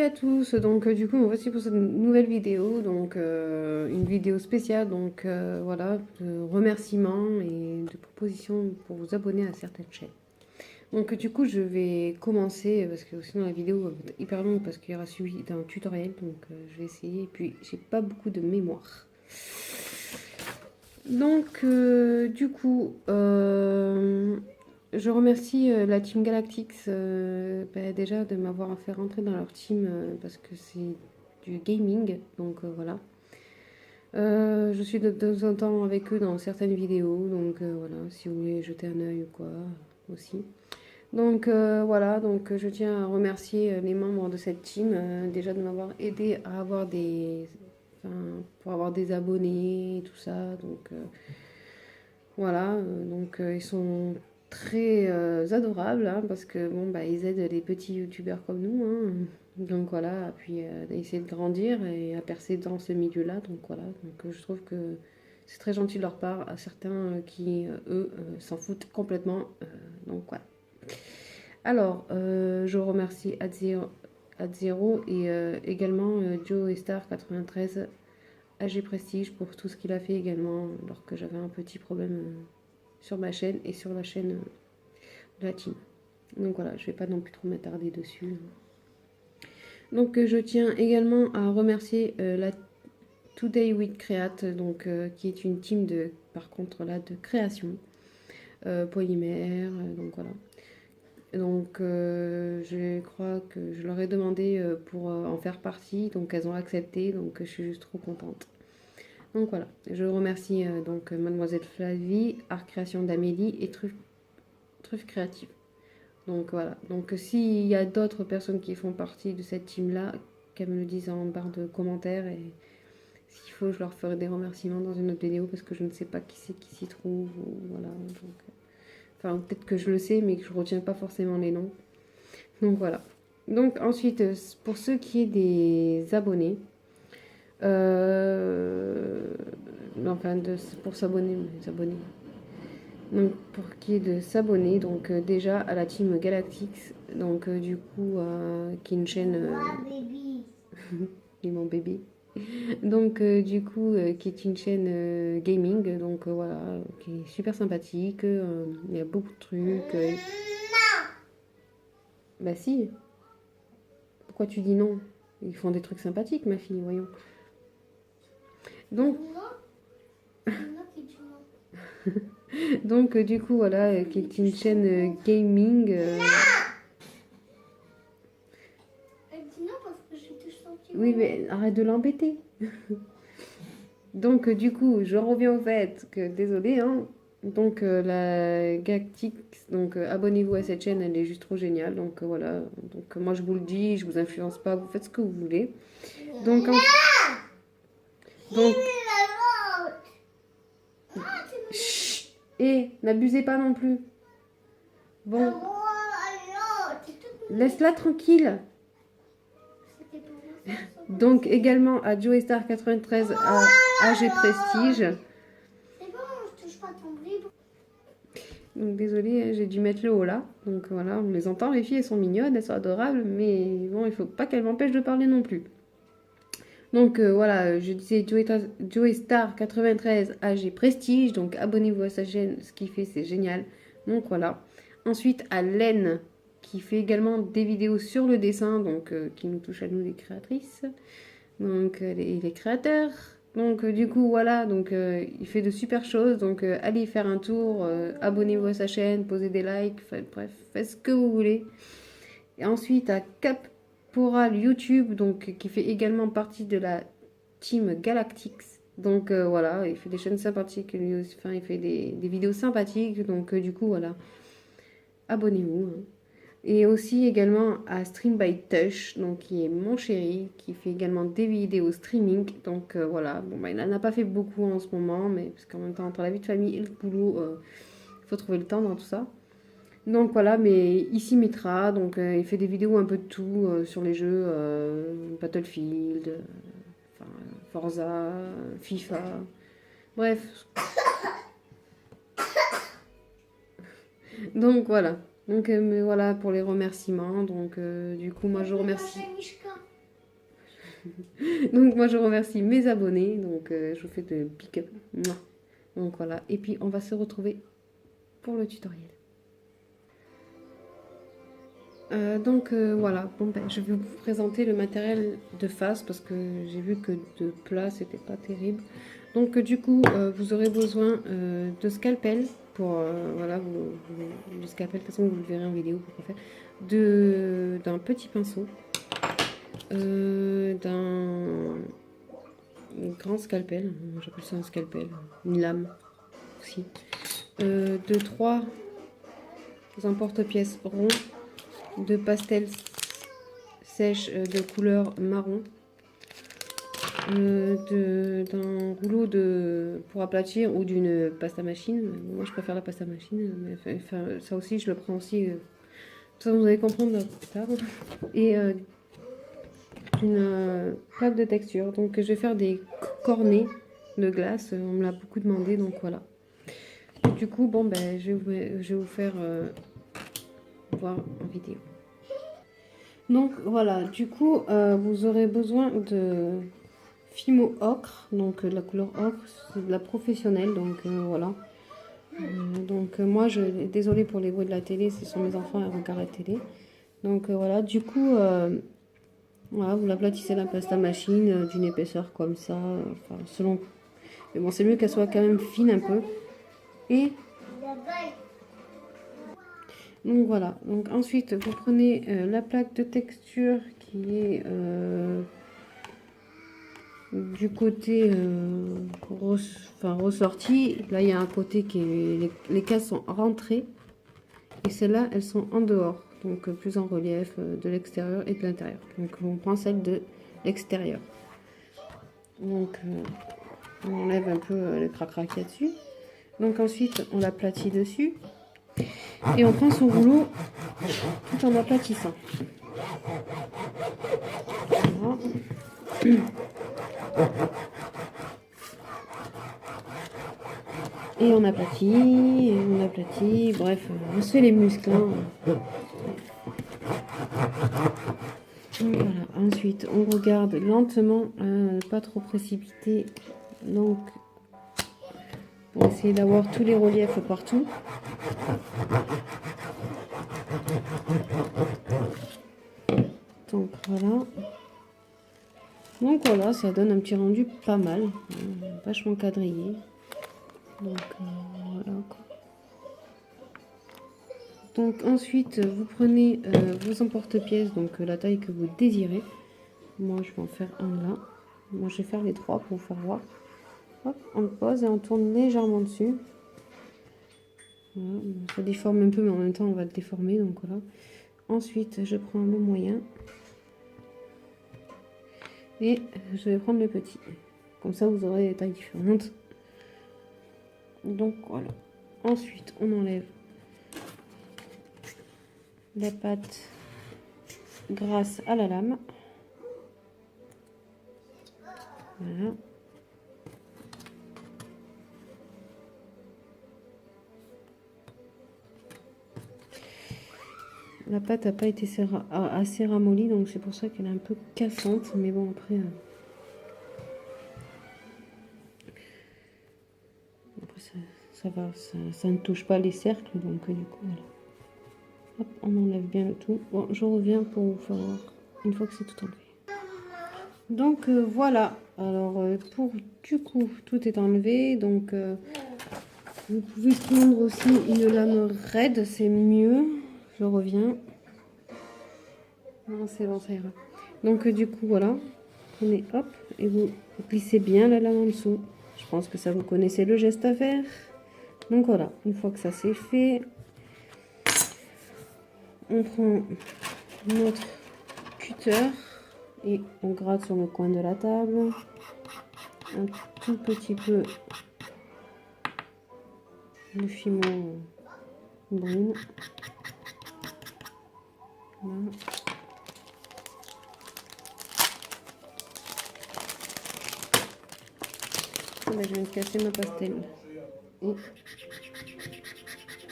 à tous, donc du coup me voici pour cette nouvelle vidéo, donc une vidéo spéciale, donc voilà, de remerciements et de propositions pour vous abonner à certaines chaînes. Donc du coup je vais commencer, parce que sinon la vidéo va être hyper longue, parce qu'il y aura suivi d'un tutoriel, donc je vais essayer, et puis j'ai pas beaucoup de mémoire. Donc du coup, je remercie la team Galactix déjà de m'avoir fait rentrer dans leur team parce que c'est du gaming, donc voilà. Je suis de temps en temps avec eux dans certaines vidéos, donc voilà, si vous voulez jeter un œil ou quoi aussi. Donc voilà, donc je tiens à remercier les membres de cette team déjà de m'avoir aidé à avoir enfin, pour avoir des abonnés et tout ça, donc voilà, donc ils sont très adorables hein, parce que bon bah ils aident les petits youtubeurs comme nous hein. Donc voilà, puis à essayer de grandir et à percer dans ce milieu-là, donc voilà, donc je trouve que c'est très gentil de leur part à certains qui eux s'en foutent complètement, donc voilà. Alors je remercie Adzero et également Joe et Star 93 AG Prestige pour tout ce qu'il a fait également alors que j'avais un petit problème sur ma chaîne et sur la chaîne de la team. Donc voilà, je vais pas non plus trop m'attarder dessus. Donc je tiens également à remercier la Today with Create, donc qui est une team de, par contre là, de création polymère, donc voilà. Donc je crois que je leur ai demandé pour en faire partie, donc elles ont accepté, donc je suis juste trop contente. Donc voilà, je remercie donc Mademoiselle Flavie, Art Création d'Amélie et Truffe Créative. Donc voilà, donc s'il y a d'autres personnes qui font partie de cette team-là, qu'elles me le disent en barre de commentaires et s'il faut, je leur ferai des remerciements dans une autre vidéo parce que je ne sais pas qui c'est qui s'y trouve ou voilà. Donc, enfin, peut-être que je le sais, mais que je retiens pas forcément les noms. Donc voilà. Donc ensuite, pour ceux qui est des abonnés, enfin pour s'abonner, les abonnés. Donc pour qui est de s'abonner, donc déjà à la team Galactix, donc du coup qui est une chaîne. Et mon bébé. Donc du coup qui est une chaîne gaming, donc voilà, qui est super sympathique. Il y a beaucoup de trucs. Bah si. Pourquoi tu dis non? Ils font des trucs sympathiques, ma fille, voyons. Donc, donc du coup, voilà, qui est une chaîne gaming. Elle dit non parce que je te senti. Oui, mais arrête de l'embêter. Donc, du coup, je reviens au fait que, désolé, hein. Donc, la Galactix, donc abonnez-vous à cette chaîne, elle est juste trop géniale. Donc, voilà. Donc, moi, je vous le dis, je vous influence pas, vous faites ce que vous voulez. Donc, donc, chut, et n'abusez pas non plus. Bon, laisse-la tranquille. Donc également à Joe Star 93 à AG Prestige. C'est bon, je touche pas ton libre. Donc désolée, j'ai dû mettre le haut là. Donc voilà, on les entend, les filles, elles sont mignonnes, elles sont adorables, mais bon, il faut pas qu'elles m'empêchent de parler non plus. Donc voilà, je disais Joe Star 93 AG Prestige, donc abonnez-vous à sa chaîne, ce qu'il fait c'est génial. Donc voilà. Ensuite à Len qui fait également des vidéos sur le dessin, donc qui nous touche à nous les créatrices, donc les créateurs. Donc du coup voilà, donc il fait de super choses, donc allez faire un tour, abonnez-vous à sa chaîne, posez des likes, bref, faites ce que vous voulez. Et ensuite à Caporal YouTube, donc qui fait également partie de la team Galactix. Donc voilà, il fait des chaînes sympathiques, lui aussi, enfin il fait des vidéos sympathiques, donc du coup voilà, abonnez-vous. Hein. Et aussi également à Stream by Touch, donc qui est mon chéri, qui fait également des vidéos streaming. Donc voilà, bon bah il n'en a pas fait beaucoup en ce moment, mais parce qu'en même temps entre la vie de famille et le boulot, il faut trouver le temps dans tout ça. Donc voilà, mais il s'y mettra, donc il fait des vidéos un peu de tout sur les jeux Battlefield, Forza, FIFA, bref. Donc voilà. Donc mais voilà pour les remerciements. Donc du coup moi je remercie. Donc moi je remercie mes abonnés, donc je vous fais de big up. Mouah. Donc voilà, et puis on va se retrouver pour le tutoriel. Voilà, bon, ben, je vais vous présenter le matériel de face parce que j'ai vu que de plat c'était pas terrible. Donc du coup vous aurez besoin de scalpel pour voilà le scalpel, de toute façon vous le verrez en vidéo pour faire, d'un petit pinceau, d'un grand scalpel, j'appelle ça un scalpel, une lame aussi, de 3 emporte-pièces ronds, de pastels sèches de couleur marron, d'un rouleau pour aplatir ou d'une pâte à machine. Moi je préfère la pâte à machine, mais enfin, ça aussi je le prends aussi. Ça vous allez comprendre plus tard. Et une plaque de texture. Donc je vais faire des cornets de glace. On me l'a beaucoup demandé, donc voilà. Et du coup, bon ben je vais vous faire voir en vidéo. Donc voilà, du coup, vous aurez besoin de Fimo ocre, donc la couleur ocre, c'est de la professionnelle, donc voilà. Moi, désolée pour les bruits de la télé, ce sont mes enfants, ils regardent la télé. Donc voilà, du coup, voilà, vous l'aplatissez la pâte à machine d'une épaisseur comme ça, enfin selon. Mais bon, c'est mieux qu'elle soit quand même fine un peu. Et donc voilà, donc ensuite vous prenez la plaque de texture qui est du côté ressorti. Là il y a un côté qui est, les cases sont rentrées et celles-là elles sont en dehors, donc plus en relief de l'extérieur et de l'intérieur. Donc on prend celle de l'extérieur. Donc on enlève un peu le crac-crac qu'il y a dessus. Donc ensuite on l'aplatit dessus. Et on prend son rouleau tout en aplatissant. Voilà. Et on aplatit, bref, on se fait les muscles. Hein. Voilà. Ensuite, on regarde lentement, pas trop précipité. Donc, pour essayer d'avoir tous les reliefs partout. Donc voilà. Donc voilà, ça donne un petit rendu pas mal, vachement quadrillé. Donc voilà quoi. Donc ensuite vous prenez vos emporte-pièces, donc la taille que vous désirez. Moi je vais en faire un là. Moi je vais faire les 3 pour vous faire voir. Hop, on pose et on tourne légèrement dessus. Voilà, ça déforme un peu mais en même temps on va le déformer, donc voilà. Ensuite je prends le moyen. Et je vais prendre le petit. Comme ça vous aurez des tailles différentes. Donc voilà. Ensuite on enlève la pâte grâce à la lame. Voilà. La pâte n'a pas été assez ramollie, donc c'est pour ça qu'elle est un peu cassante. Mais bon, après, ça va, ça ne touche pas les cercles, donc du coup, voilà. Hop, on enlève bien le tout. Bon, je reviens pour vous faire voir une fois que c'est tout enlevé. Donc voilà, alors du coup, tout est enlevé, donc vous pouvez prendre aussi une lame raide, c'est mieux. Je reviens. Non, c'est bon, ça ira. Donc du coup, voilà, prenez hop, et vous glissez bien la lame en dessous. Je pense que ça, vous connaissez le geste à faire. Donc voilà, une fois que ça c'est fait, on prend notre cutter et on gratte sur le coin de la table un tout petit peu de fimo brune. Voilà. Là, je viens de casser ma pastel. Et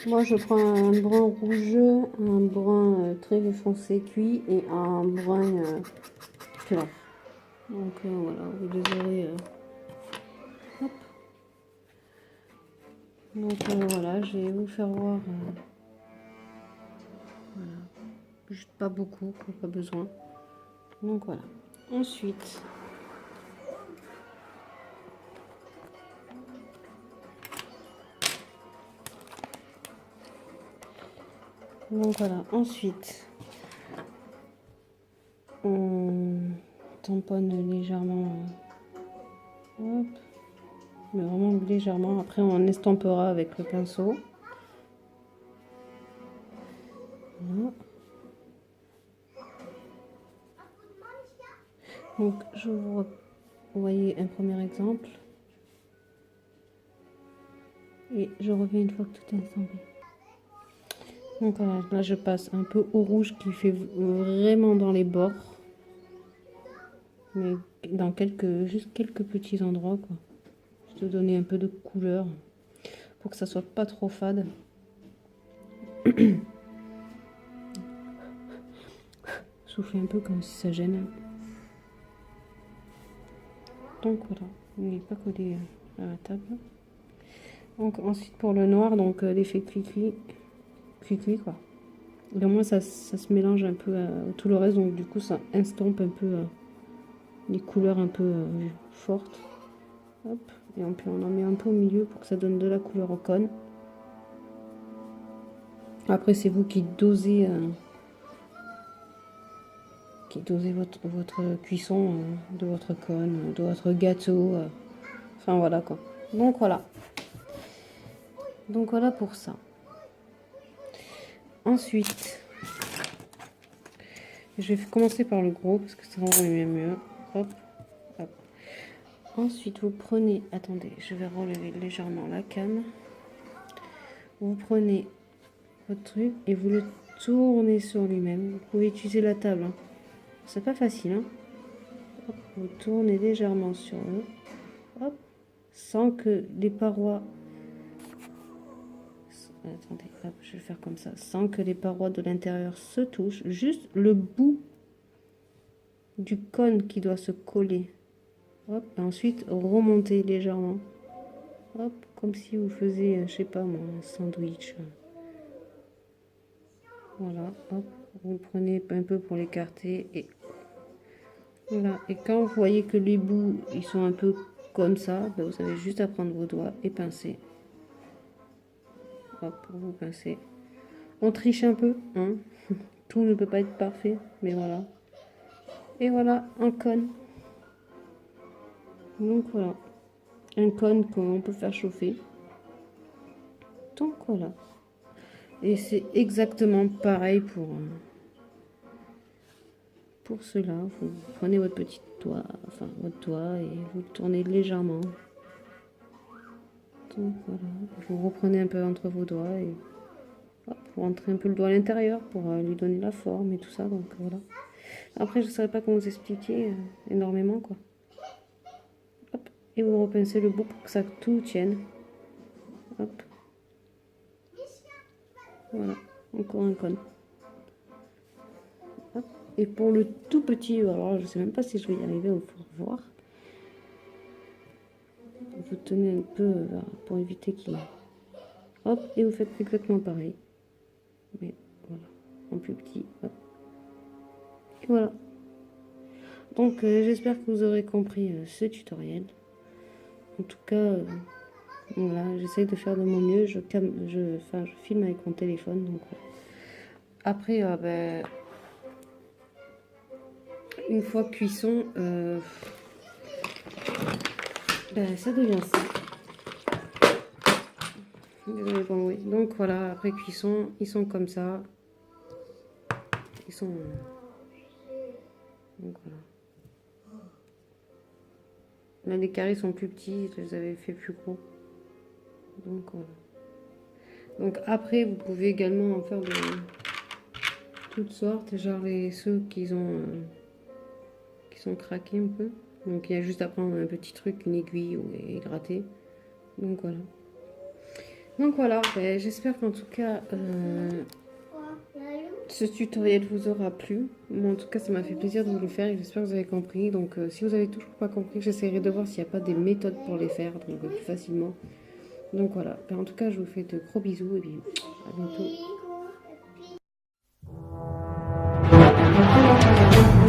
moi, je prends un brun rouge, un brun très foncé cuit et un brun clair. Donc voilà, vous les aurez. Hop. Donc voilà, je vais vous faire voir. Voilà. Juste pas beaucoup, quoi, pas besoin. Donc voilà. Ensuite, on tamponne légèrement. Hop. Mais vraiment légèrement. Après, on estampera avec le pinceau. Voilà. Donc, je vous voyez un premier exemple. Et je reviens une fois que tout est estampé. Donc voilà, là je passe un peu au rouge qui fait vraiment dans les bords. Mais dans juste quelques petits endroits, quoi. Juste donner un peu de couleur pour que ça soit pas trop fade. Souffler un peu comme si ça gêne. Donc voilà, il n'est pas collé à la table. Donc ensuite pour le noir, donc l'effet cuicui quoi. Et au moins ça se mélange un peu à tout le reste, donc du coup ça estompe un peu les couleurs un peu fortes. Hop, et puis on en met un peu au milieu pour que ça donne de la couleur au cône. Après c'est vous qui dosez votre cuisson de votre cône, de votre gâteau. Enfin voilà quoi. Donc voilà. Donc voilà pour ça. Ensuite, je vais commencer par le gros parce que ça rend mieux. Hop, hop. Ensuite, vous prenez, attendez, je vais relever légèrement la cam. Vous prenez votre truc et vous le tournez sur lui-même. Vous pouvez utiliser la table. Hein. C'est pas facile. Hein. Hop, vous tournez légèrement sur eux. Hop, sans que les parois. Attendez, hop, je vais faire comme ça. Sans que les parois de l'intérieur se touchent. Juste le bout du cône qui doit se coller. Hop, et ensuite remonter légèrement. Hop, comme si vous faisiez, je sais pas moi, un sandwich. Voilà, hop, vous prenez un peu pour l'écarter et voilà. Et quand vous voyez que les bouts ils sont un peu comme ça, ben vous avez juste à prendre vos doigts et pincer. Hop, vous pincez. On triche un peu, hein. Tout ne peut pas être parfait, mais voilà. Et voilà, un cône. Donc voilà, un cône qu'on peut faire chauffer. Donc voilà. Et c'est exactement pareil pour cela. Vous prenez votre petit doigt, enfin votre doigt, et vous le tournez légèrement. Donc voilà, vous reprenez un peu entre vos doigts et hop, vous rentrez un peu le doigt à l'intérieur pour lui donner la forme et tout ça. Donc voilà. Après, je ne saurais pas comment vous expliquer énormément quoi. Hop, et vous repincez le bout pour que ça tout tienne. Hop. Voilà, encore un cône. Hop. Et pour le tout petit, alors je ne sais même pas si je vais y arriver, il faut voir. Vous tenez un peu pour éviter qu'il... Hop, et vous faites exactement pareil. Mais voilà, en plus petit. Hop. Et voilà. Donc j'espère que vous aurez compris ce tutoriel. En tout cas, voilà, j'essaye de faire de mon mieux. Je filme avec mon téléphone. Donc, après, ben, une fois cuisson, ben, ça devient ça. Désolée pour le bruit. Donc voilà, après cuisson, ils sont comme ça. Ils sont... Donc voilà. Là, les carrés sont plus petits, je les avais fait plus gros. Donc voilà. Donc après, vous pouvez également en faire de toutes sortes, genre ceux qui sont craqués un peu. Donc il y a juste à prendre un petit truc, une aiguille et gratter. Donc voilà. Donc voilà, ben, j'espère qu'en tout cas... ce tutoriel vous aura plu. Moi, en tout cas, ça m'a fait plaisir de vous le faire et j'espère que vous avez compris. Donc, si vous avez toujours pas compris, j'essaierai de voir s'il n'y a pas des méthodes pour les faire, donc plus facilement. Donc voilà. Ben, en tout cas, je vous fais de gros bisous et puis à bientôt. Puis,